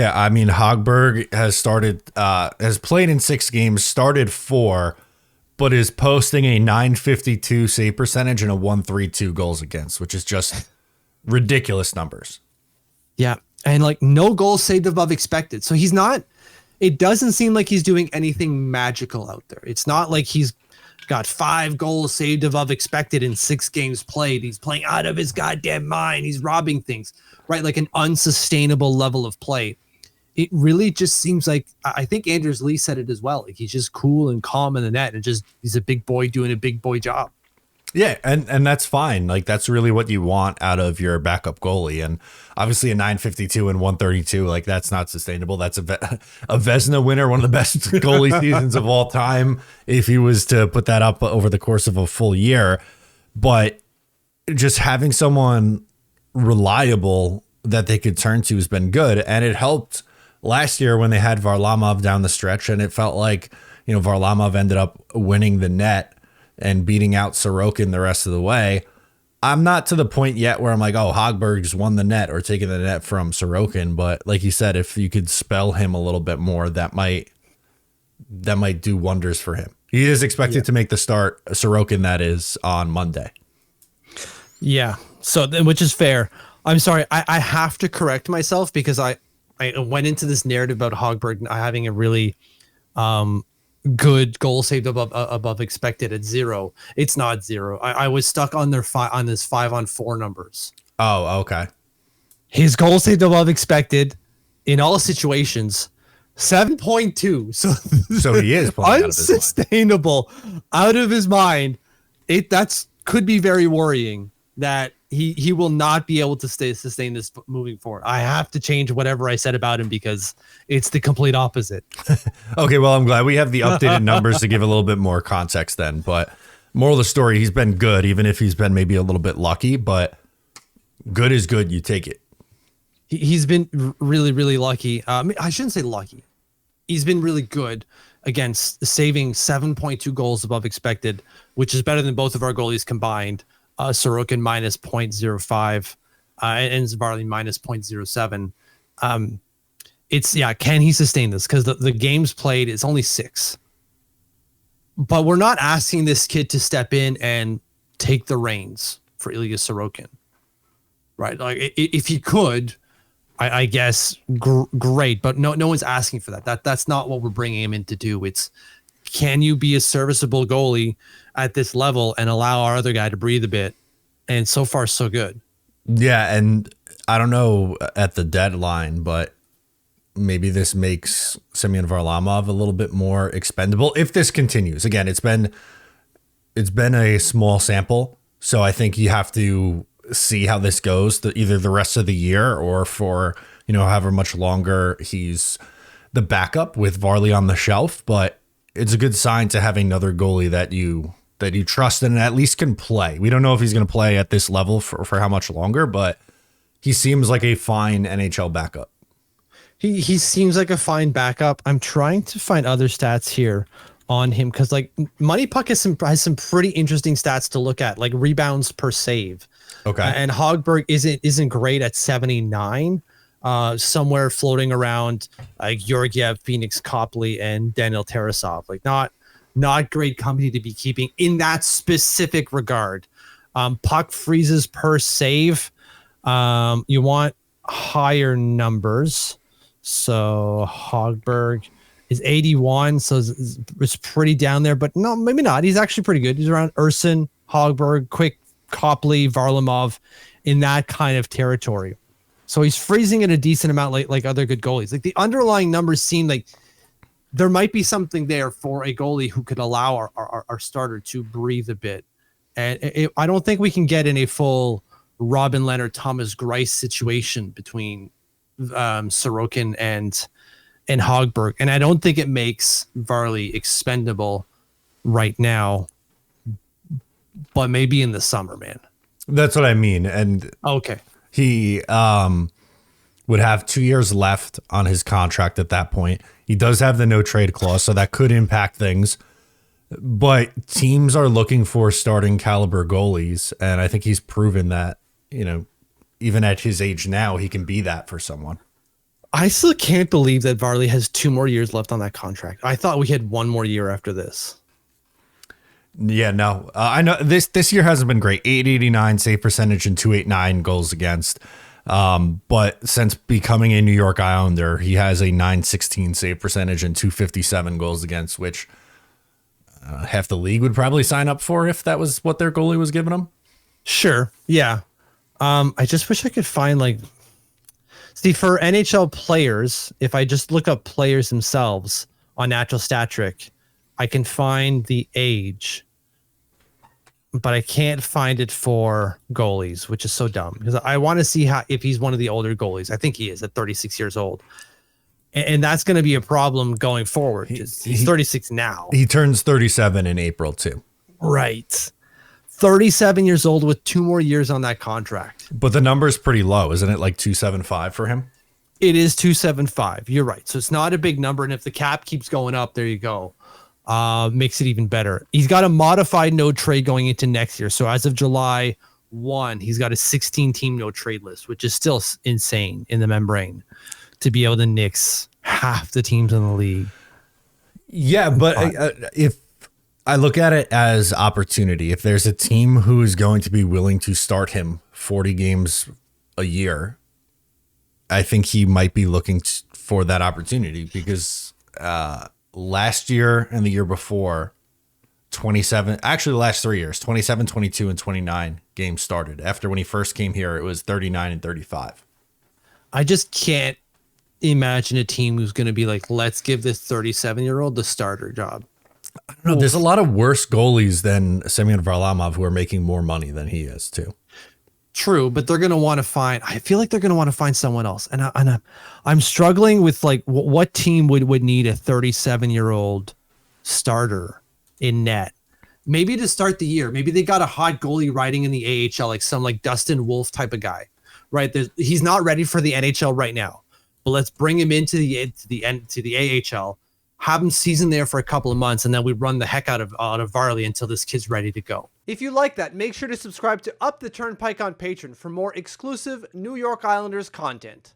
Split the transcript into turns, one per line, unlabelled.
Yeah, I mean, Hogberg has played in 6 games, started 4, but is posting a 952 save percentage and a 132 goals against, which is just ridiculous numbers.
Yeah. And like no goals saved above expected. So it doesn't seem like he's doing anything magical out there. It's not like he's got 5 goals saved above expected in 6 games played. He's playing out of his goddamn mind. He's robbing things, right? Like an unsustainable level of play. It really just seems like, I think Anders Lee said it as well. Like he's just cool and calm in the net and he's a big boy doing a big boy job.
Yeah, and that's fine. Like that's really what you want out of your backup goalie. And obviously a 952 and 132, like that's not sustainable. That's a Vezina winner, one of the best goalie seasons of all time, if he was to put that up over the course of a full year. But just having someone reliable that they could turn to has been good. And it helped last year when they had Varlamov down the stretch, and it felt like, Varlamov ended up winning the net and beating out Sorokin the rest of the way. I'm not to the point yet where I'm like, oh, Hogberg's won the net or taken the net from Sorokin. But like you said, if you could spell him a little bit more, that might do wonders for him. He is expected to make the start, Sorokin, that is, on Monday.
Yeah. So then, which is fair. I'm sorry. I have to correct myself because I went into this narrative about Hogberg having a really good goal saved above expected at 0. It's not 0. I was stuck on this 5-on-4 numbers.
Oh, okay.
His goal saved above expected in all situations, 7.2.
So he is playing
unsustainable, out of his mind. That's could be very worrying that he will not be able to sustain this moving forward. I have to change whatever I said about him because it's the complete opposite.
Okay, well, I'm glad we have the updated numbers to give a little bit more context then. But moral of the story, he's been good, even if he's been maybe a little bit lucky. But good is good. You take it.
He's been really, really lucky. I shouldn't say lucky. He's been really good against saving 7.2 goals above expected, which is better than both of our goalies combined. Sorokin minus 0.05 and Varlamov minus 0.07. Can he sustain this? Because the games played, it's only 6. But we're not asking this kid to step in and take the reins for Ilya Sorokin, right? Like if he could, I guess great, but no one's asking for that. That's not what we're bringing him in to do. It's, can you be a serviceable goalie at this level and allow our other guy to breathe a bit? And so far, so good. Yeah,
and I don't know at the deadline, but maybe this makes Semyon Varlamov a little bit more expendable if this continues. Again, it's been a small sample, so I think you have to see how this goes, either the rest of the year or for however much longer he's the backup with Varley on the shelf. But it's a good sign to have another goalie that you trust and at least can play. We don't know if he's going to play at this level for how much longer, but he seems like a fine NHL backup.
He seems like a fine backup. I'm trying to find other stats here on him because like Money Puck has some pretty interesting stats to look at, like rebounds per save.
Okay.
And Hogberg isn't great at 79. Somewhere floating around like Georgiev, Phoenix Copley, and Daniel Tarasov. Like not great company to be keeping in that specific regard. Puck freezes per save. You want higher numbers. So Hogberg is 81, so it's pretty down there, but no, maybe not. He's actually pretty good. He's around Urson, Hogberg, Quick, Copley, Varlamov, in that kind of territory. So he's freezing at a decent amount like other good goalies. Like the underlying numbers seem like there might be something there for a goalie who could allow our starter to breathe a bit. And I don't think we can get in a full Robin Leonard, Thomas Greiss situation between Sorokin and Hogberg. And I don't think it makes Varley expendable right now, but maybe in the summer, man.
That's what I mean. And
okay.
He would have 2 years left on his contract at that point. He does have the no trade clause, so that could impact things. But teams are looking for starting caliber goalies, and I think he's proven that, even at his age now, he can be that for someone.
I still can't believe that Varley has 2 more years left on that contract. I thought we had 1 more year after this.
Yeah, no, I know this year hasn't been great. 889 save percentage and 289 goals against. But since becoming a New York Islander, he has a 916 save percentage and 257 goals against, which half the league would probably sign up for if that was what their goalie was giving them.
Sure. Yeah. I just wish I could find see, for NHL players, if I just look up players themselves on Natural Stat Trick, I can find the age, but I can't find it for goalies, which is so dumb because I want to see if he's one of the older goalies. I think he is at 36 years old. And that's going to be a problem going forward. He's 36 now.
He turns 37 in April too.
Right. 37 years old with 2 more years on that contract.
But the number is pretty low, isn't it? Like 275 for him.
It is 275. You're right. So it's not a big number. And if the cap keeps going up, there you go. Makes it even better. He's got a modified no trade going into next year. So as of July 1, he's got a 16 team no trade list, which is still insane in the membrane to be able to nix half the teams in the league.
Yeah, but if I look at it as opportunity, if there's a team who is going to be willing to start him 40 games a year, I think he might be looking for that opportunity because last year and the year before, 27, actually the last 3 years, 27, 22, and 29 games started. After when he first came here, it was 39 and 35.
I just can't imagine a team who's going to be like, let's give this 37-year-old the starter job.
I don't know. There's a lot of worse goalies than Semyon Varlamov who are making more money than he is too.
True, but they're going to want to find, I feel like they're going to want to find someone else. And I'm struggling with like what team would need a 37-year-old starter in net. Maybe to start the year, maybe they got a hot goalie riding in the AHL, like some like Dustin Wolf type of guy, right? He's not ready for the NHL right now, but let's bring him into the AHL, have him season there for a couple of months, and then we run the heck out of Varley until this kid's ready to go.
If you like that, make sure to subscribe to Up the Turnpike on Patreon for more exclusive New York Islanders content.